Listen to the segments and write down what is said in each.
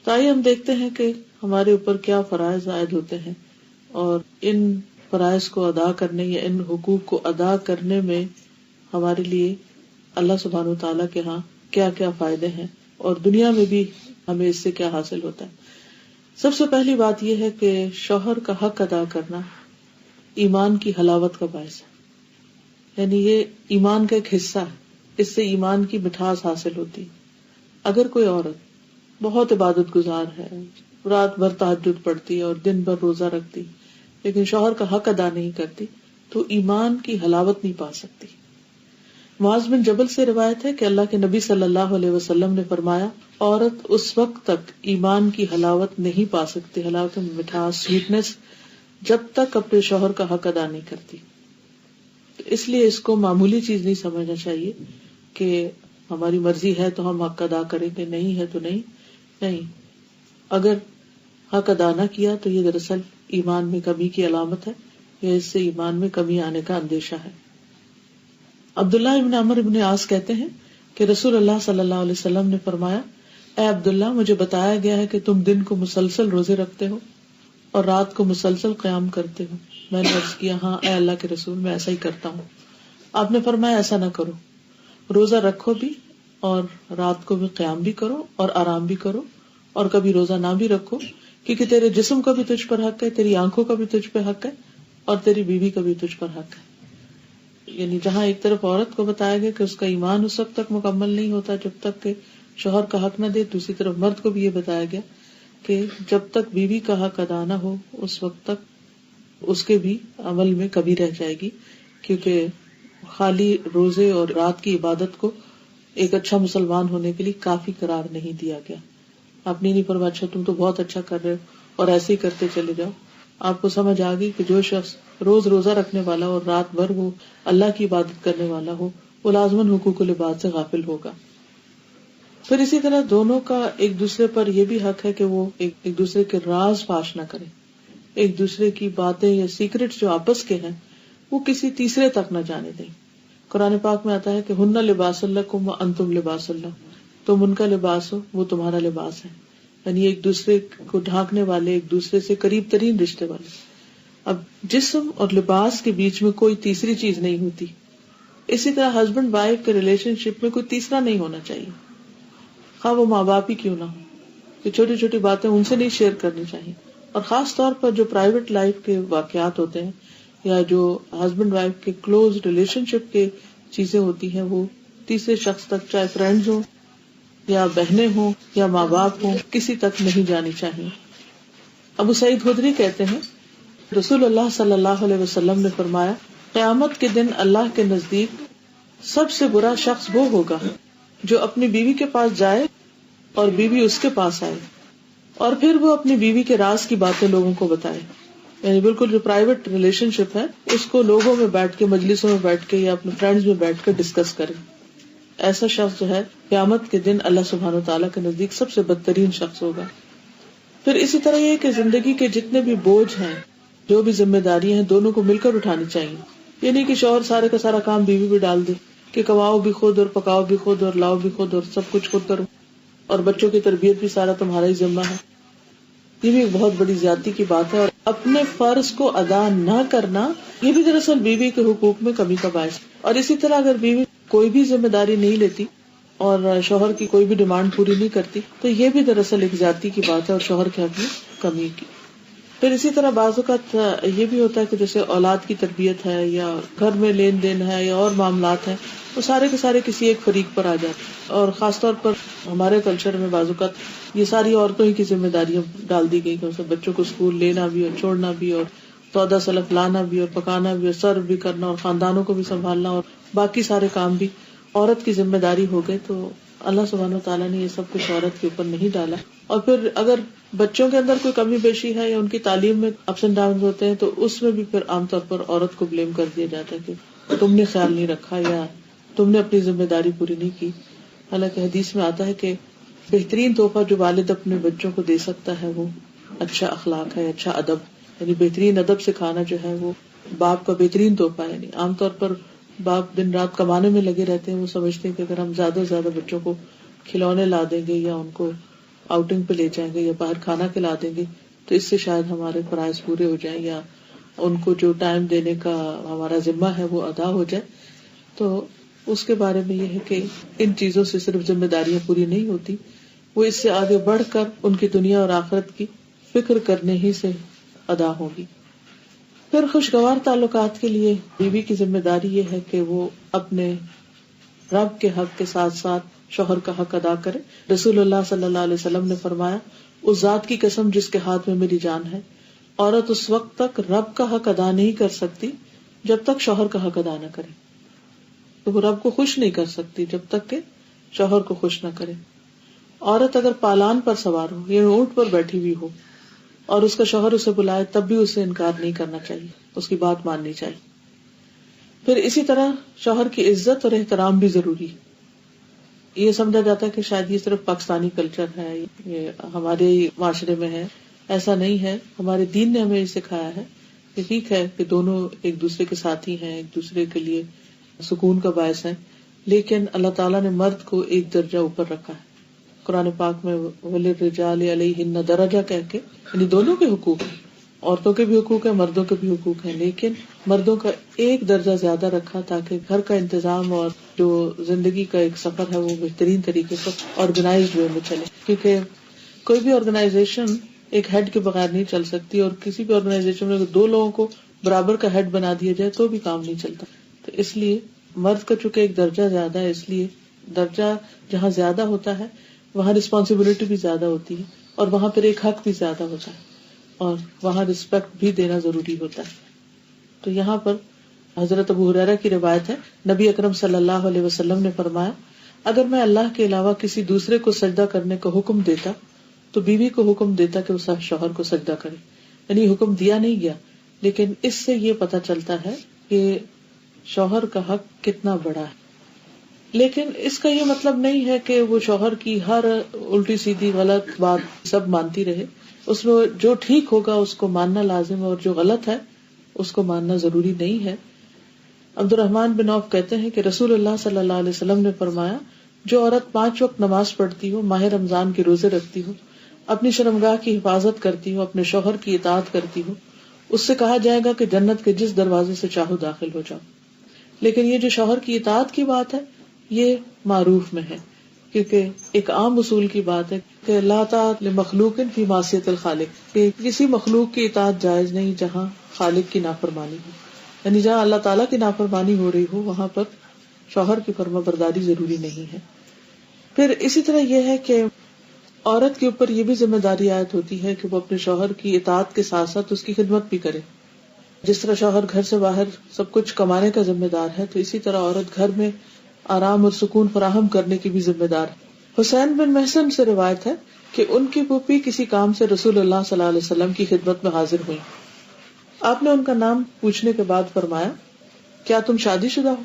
تو آئیے ہم دیکھتے ہیں کہ ہمارے اوپر کیا فرائض عائد ہوتے ہیں، اور ان فرائض کو ادا کرنے یا ان حقوق کو ادا کرنے میں ہمارے لیے اللہ سبحانہ وتعالیٰ کے ہاں کیا کیا فائدے ہیں، اور دنیا میں بھی ہمیں اس سے کیا حاصل ہوتا ہے۔ سب سے پہلی بات یہ ہے کہ شوہر کا حق ادا کرنا ایمان کی حلاوت کا باعث ہے، یعنی یہ ایمان کا ایک حصہ ہے، اس سے ایمان کی مٹھاس حاصل ہوتی۔ اگر کوئی عورت بہت عبادت گزار ہے، رات بھر تہجد پڑھتی اور دن بھر روزہ رکھتی، لیکن شوہر کا حق ادا نہیں کرتی، تو ایمان کی حلاوت نہیں پا سکتی۔ معاذ بن جبل سے روایت ہے کہ اللہ کے نبی صلی اللہ علیہ وسلم نے فرمایا، عورت اس وقت تک ایمان کی حلاوت نہیں پا سکتی، حلاوت میں مٹھاس، سویٹنس، جب تک اپنے شوہر کا حق ادا نہیں کرتی۔ اس لیے اس کو معمولی چیز نہیں سمجھنا چاہیے کہ ہماری مرضی ہے تو ہم حق ادا کریں گے، نہیں ہے تو نہیں۔ اگر حق ادا نہ کیا تو یہ دراصل ایمان میں کمی کی علامت ہے، یا اس سے ایمان میں کمی آنے کا اندیشہ ہے۔ عبداللہ ابن عمرو ابن عاص کہتے ہیں کہ رسول اللہ صلی اللہ علیہ وسلم نے فرمایا، اے عبداللہ، مجھے بتایا گیا ہے کہ تم دن کو مسلسل روزے رکھتے ہو اور رات کو مسلسل قیام کرتے ہو۔ میں نے عرض کیا، ہاں اے اللہ کے رسول، میں ایسا ہی کرتا ہوں۔ آپ نے فرمایا، ایسا نہ کرو، روزہ رکھو بھی اور رات کو بھی قیام بھی کرو اور آرام بھی کرو، اور کبھی روزہ نہ بھی رکھو، کیونکہ تیرے جسم کا بھی تجھ پر حق ہے، تیری آنکھوں کا بھی تجھ پہ حق ہے، اور تیری بیوی کا بھی تجھ پر حق ہے۔ یعنی جہاں ایک طرف عورت کو بتایا گیا کہ اس کا ایمان اس وقت تک مکمل نہیں ہوتا جب تک کہ شوہر کا حق نہ دے، دوسری طرف مرد کو بھی یہ بتایا گیا کہ جب تک بیوی کا حق ادا نہ ہو اس وقت تک اس کے بھی عمل میں کمی رہ جائے گی، کیونکہ خالی روزے اور رات کی عبادت کو ایک اچھا مسلمان ہونے کے لیے کافی قرار نہیں دیا گیا۔ آپ نے نہیں فرمایا اچھا تم تو بہت اچھا کر رہے ہو اور ایسے ہی کرتے چلے جاؤ۔ آپ کو سمجھ آ گئی کہ جو شخص روز روزہ رکھنے والا اور رات بھر وہ اللہ کی عبادت کرنے والا ہو، وہ لازماً حقوق العباد سے غافل ہوگا۔ پھر اسی طرح دونوں کا ایک دوسرے پر یہ بھی حق ہے کہ وہ ایک دوسرے کے راز فاش نہ کریں، ایک دوسرے کی باتیں یا سیکرٹ جو آپس کے ہیں وہ کسی تیسرے تک نہ جانے دیں۔ قرآن پاک میں آتا ہے کہ ہن لباس لکم وانتم لباس لہن، تم ان کا لباس ہو، وہ تمہارا لباس ہے، یعنی ایک دوسرے کو ڈھانکنے والے، ایک دوسرے سے قریب ترین رشتے والے۔ اب جسم اور لباس کے بیچ میں کوئی تیسری چیز نہیں ہوتی۔ اسی طرح ہسبینڈ وائف کے ریلیشن شپ میں کوئی تیسرا نہیں ہونا چاہیے، خواہ وہ ماں باپ ہی کیوں نہ ہو، کہ چھوٹی چھوٹی باتیں ان سے نہیں شیئر کرنی چاہیے، اور خاص طور پر جو پرائیویٹ لائف کے واقعات ہوتے ہیں یا جو ہسبینڈ وائف کے کلوز ریلیشن شپ کے چیزیں ہوتی ہیں، وہ تیسرے شخص تک، چاہے فرینڈز ہوں یا بہنیں ہوں یا ماں باپ ہوں، کسی تک نہیں جانی چاہیے۔ ابو سعید خدری کہتے ہیں رسول اللہ صلی اللہ علیہ وسلم نے فرمایا، قیامت کے دن اللہ کے نزدیک سب سے برا شخص وہ ہوگا جو اپنی بیوی کے پاس جائے اور بیوی اس کے پاس آئے، اور پھر وہ اپنی بیوی کے راز کی باتیں لوگوں کو بتائے، یعنی بالکل جو پرائیویٹ ریلیشن شپ ہے اس کو لوگوں میں بیٹھ کے، مجلسوں میں بیٹھ کے یا اپنے فرینڈز میں بیٹھ کر ڈسکس کرے۔ ایسا شخص جو ہے قیامت کے دن اللہ سبحانہ وتعالیٰ کے نزدیک سب سے بدترین شخص ہوگا۔ پھر اسی طرح یہ کہ زندگی کے جتنے بھی بوجھ ہیں، جو بھی ذمہ داری ہیں، دونوں کو مل کر اٹھانی چاہیے۔ یہ نہیں کہ شوہر سارے کا سارا کام بیوی پہ ڈال دے کہ کماؤ بھی خود اور پکاؤ بھی خود اور لاؤ بھی خود اور سب کچھ خود کرو، اور بچوں کی تربیت بھی سارا تمہارا ہی ذمہ ہے۔ یہ بھی ایک بہت بڑی زیادتی کی بات ہے، اور اپنے فرض کو ادا نہ کرنا یہ بھی دراصل بیوی کے حقوق میں کمی کا باعث ہے۔ اور اسی طرح اگر بیوی کوئی بھی ذمہ داری نہیں لیتی اور شوہر کی کوئی بھی ڈیمانڈ پوری نہیں کرتی تو یہ بھی دراصل ایک زیادتی کی بات ہے اور شوہر کے حق میں کمی کی۔ پھر اسی طرح بعض اوقات یہ بھی ہوتا ہے کہ جیسے اولاد کی تربیت ہے یا گھر میں لین دین ہے یا اور معاملات ہیں، وہ سارے کے سارے کسی ایک فریق پر آ جاتے ہیں، اور خاص طور پر ہمارے کلچر میں بعض اوقات یہ ساری عورتوں ہی کی ذمہ داریاں ڈال دی گئی کہ اسے بچوں کو اسکول لینا بھی اور چھوڑنا بھی اور سودا سلف لانا بھی اور پکانا بھی اور سرو بھی کرنا اور خاندانوں کو بھی سنبھالنا اور باقی سارے کام بھی عورت کی ذمہ داری ہو گئے۔ تو اللہ سبحانہ وتعالیٰ نے یہ سب کچھ عورت کے اوپر نہیں ڈالا۔ اور پھر اگر بچوں کے اندر کوئی کمی بیشی ہے یا ان کی تعلیم میں اپس اینڈ ڈاؤن ہوتے ہیں تو اس میں بھی پھر عام طور پر عورت کو بلیم کر دیا جاتا ہے کہ تم نے خیال نہیں رکھا یا تم نے اپنی ذمہ داری پوری نہیں کی۔ حالانکہ حدیث میں آتا ہے کہ بہترین تحفہ جو والد اپنے بچوں کو دے سکتا ہے وہ اچھا اخلاق ہے، اچھا ادب، یعنی بہترین ادب سکھانا جو ہے وہ باپ کا بہترین تحفہ ہے۔ یعنی عام طور پر باپ دن رات کمانے میں لگے رہتے ہیں، وہ سمجھتے ہیں کہ اگر ہم زیادہ سے زیادہ بچوں کو کھلونے لا دیں گے یا ان کو آؤٹنگ پہ لے جائیں گے یا باہر کھانا کھلا دیں گے تو اس سے شاید ہمارے فرائض پورے ہو جائیں یا ان کو جو ٹائم دینے کا ہمارا ذمہ ہے وہ ادا ہو جائے. تو اس کے بارے میں یہ ہے کہ ان چیزوں سے صرف ذمہ داریاں پوری نہیں ہوتی, وہ اس سے آگے بڑھ کر ان کی دنیا اور آخرت کی فکر کرنے ہی سے ادا ہوگی. پھر خوشگوار تعلقات کے لیے بیوی کی ذمہ داری یہ ہے کہ وہ اپنے رب کے حق کے ساتھ ساتھ شوہر کا حق ادا کرے. رسول اللہ صلی اللہ علیہ وسلم نے فرمایا, اس ذات کی قسم جس کے ہاتھ میں میری جان ہے, عورت اس وقت تک رب کا حق ادا نہیں کر سکتی جب تک شوہر کا حق ادا نہ کرے. تو وہ رب کو خوش نہیں کر سکتی جب تک کہ شوہر کو خوش نہ کرے. عورت اگر پالان پر سوار ہو یا اونٹ پر بیٹھی ہوئی ہو اور اس کا شوہر اسے بلائے تب بھی اسے انکار نہیں کرنا چاہیے, اس کی بات ماننی چاہیے. پھر اسی طرح شوہر کی عزت اور احترام بھی ضروری ہے. یہ سمجھا جاتا ہے کہ شاید یہ صرف پاکستانی کلچر ہے, یہ ہمارے معاشرے میں ہے. ایسا نہیں ہے. ہمارے دین نے ہمیں یہ سکھایا ہے کہ ٹھیک ہے کہ دونوں ایک دوسرے کے ساتھی ہیں, ایک دوسرے کے لیے سکون کا باعث ہیں, لیکن اللہ تعالیٰ نے مرد کو ایک درجہ اوپر رکھا ہے. قرآن پاک میں وَلِلرِّجَالِ عَلَيْهِنَّ دَرَجَةٌ کہہ کے, یعنی دونوں کے حقوق ہیں, عورتوں کے بھی حقوق ہیں, مردوں کے بھی حقوق ہیں, لیکن مردوں کا ایک درجہ زیادہ رکھا تاکہ گھر کا انتظام اور جو زندگی کا ایک سفر ہے وہ بہترین طریقے سے آرگنائزڈ وے میں چلے. کیونکہ کوئی بھی آرگنائزیشن ایک ہیڈ کے بغیر نہیں چل سکتی, اور کسی بھی آرگنائزیشن میں اگر 2 لوگوں کو برابر کا ہیڈ بنا دیا جائے تو بھی کام نہیں چلتا. تو اس لیے مرد کا چونکہ ایک درجہ زیادہ ہے, اس لیے درجہ جہاں زیادہ ہوتا ہے وہاں رسپانسبلٹی بھی زیادہ ہوتی ہے, اور وہاں پھر ایک حق بھی زیادہ ہوتا ہے, اور وہاں رسپیکٹ بھی دینا ضروری ہوتا ہے. تو یہاں پر حضرت ابو ہریرہ کی روایت ہے, نبی اکرم صلی اللہ علیہ وسلم نے فرمایا, اگر میں اللہ کے علاوہ کسی دوسرے کو سجدہ کرنے کا حکم دیتا تو بیوی کو حکم دیتا کہ وہ شوہر کو سجدہ کرے. یعنی حکم دیا نہیں گیا, لیکن اس سے یہ پتہ چلتا ہے کہ شوہر کا حق کتنا بڑا ہے. لیکن اس کا یہ مطلب نہیں ہے کہ وہ شوہر کی ہر الٹی سیدھی غلط بات سب مانتی رہے. اس میں جو ٹھیک ہوگا اس کو ماننا لازم, اور جو غلط ہے اس کو ماننا ضروری نہیں ہے. عبد الرحمن بن عوف کہتے ہیں کہ رسول اللہ صلی اللہ علیہ وسلم نے فرمایا, جو عورت 5 وقت نماز پڑھتی ہو, ماہ رمضان کے روزے رکھتی ہو, اپنی شرمگاہ کی حفاظت کرتی ہو, اپنے شوہر کی اطاعت کرتی ہو, اس سے کہا جائے گا کہ جنت کے جس دروازے سے چاہو داخل ہو جاؤ. لیکن یہ جو شوہر کی اطاعت کی بات ہے یہ معروف میں ہے, کیونکہ ایک عام اصول کی بات ہے کہ لا طاعۃ لمخلوق فی معصیۃ الخالق, کہ کسی مخلوق کی اطاعت جائز نہیں جہاں خالق کی نافرمانی ہو. یعنی جہاں اللہ تعالیٰ کی نافرمانی ہو رہی ہو وہاں پر شوہر کی فرما برداری ضروری نہیں ہے. پھر اسی طرح یہ ہے کہ عورت کے اوپر یہ بھی ذمہ داری عائد ہوتی ہے کہ وہ اپنے شوہر کی اطاعت کے ساتھ ساتھ اس کی خدمت بھی کرے. جس طرح شوہر گھر سے باہر سب کچھ کمانے کا ذمہ دار ہے, تو اسی طرح عورت گھر میں آرام اور سکون فراہم کرنے کی بھی ذمہ دار ہے. حسین بن محسن سے روایت ہے کہ ان کی پھوپھی کسی کام سے رسول اللہ صلی اللہ علیہ وسلم کی خدمت میں حاضر ہوئی. آپ نے ان کا نام پوچھنے کے بعد فرمایا, کیا تم شادی شدہ ہو؟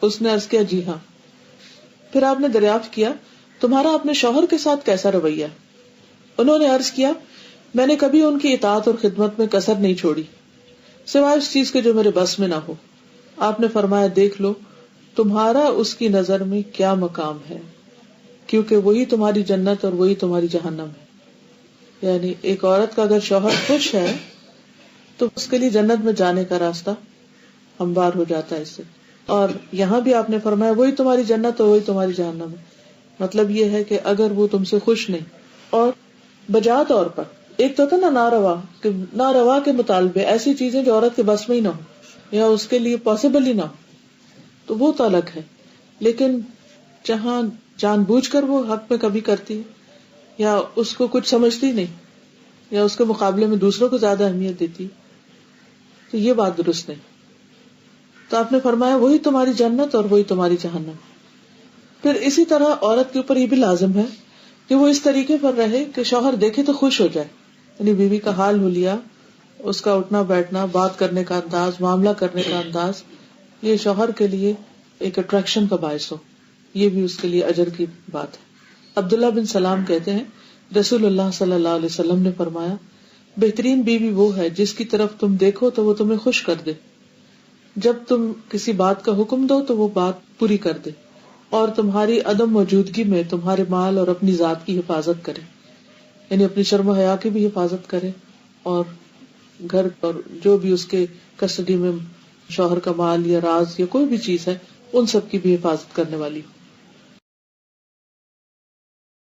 اس نے عرض کیا, جی ہاں. پھر آپ نے دریافت کیا, تمہارا اپنے شوہر کے ساتھ کیسا رویہ؟ انہوں نے عرض کیا, میں نے کبھی ان کی اطاعت اور خدمت میں کسر نہیں چھوڑی سوائے اس چیز کے جو میرے بس میں نہ ہو. آپ نے فرمایا, دیکھ لو تمہارا اس کی نظر میں کیا مقام ہے, کیونکہ وہی تمہاری جنت اور وہی تمہاری جہنم ہے. یعنی ایک عورت کا اگر شوہر خوش ہے تو اس کے لیے جنت میں جانے کا راستہ ہموار ہو جاتا ہے اس سے. اور یہاں بھی آپ نے فرمایا وہی تمہاری جنت اور وہی تمہاری جہنم ہے. مطلب یہ ہے کہ اگر وہ تم سے خوش نہیں, اور بجا طور پر ایک تو نا ناروا کے مطالبے, ایسی چیزیں جو عورت کے بس میں ہی نہ ہو یا اس کے لیے پاسبل ہی نہ ہو, تو وہ تو الگ ہے. لیکن جہاں جان بوجھ کر وہ حق میں کبھی کرتی ہے یا اس کو کچھ سمجھتی نہیں یا اس کے مقابلے میں دوسروں کو زیادہ اہمیت دیتی, تو یہ بات درست نہیں. تو آپ نے فرمایا وہی تمہاری جنت اور وہی تمہاری جہنم. پھر اسی طرح عورت کے اوپر یہ بھی لازم ہے کہ وہ اس طریقے پر رہے کہ شوہر دیکھے تو خوش ہو جائے. یعنی بیوی کا حال حلیہ, اس کا اٹھنا بیٹھنا, بات کرنے کا انداز, معاملہ کرنے کا انداز, یہ شوہر کے لیے ایک اٹریکشن کا باعث ہو, یہ بھی اس کے لیے اجر کی بات ہے. عبداللہ بن سلام کہتے ہیں رسول اللہ صلی اللہ علیہ وسلم نے فرمایا, بہترین بیوی وہ ہے جس کی طرف تم دیکھو تو وہ تمہیں خوش کر دے, جب تم کسی بات کا حکم دو تو وہ بات پوری کر دے, اور تمہاری عدم موجودگی میں تمہارے مال اور اپنی ذات کی حفاظت کرے. یعنی اپنی شرم و حیا کی بھی حفاظت کرے، اور گھر اور جو بھی اس کے کسٹڈی میں شوہر کا مال یا راز یا کوئی بھی چیز ہے ان سب کی بھی حفاظت کرنے والی ہو۔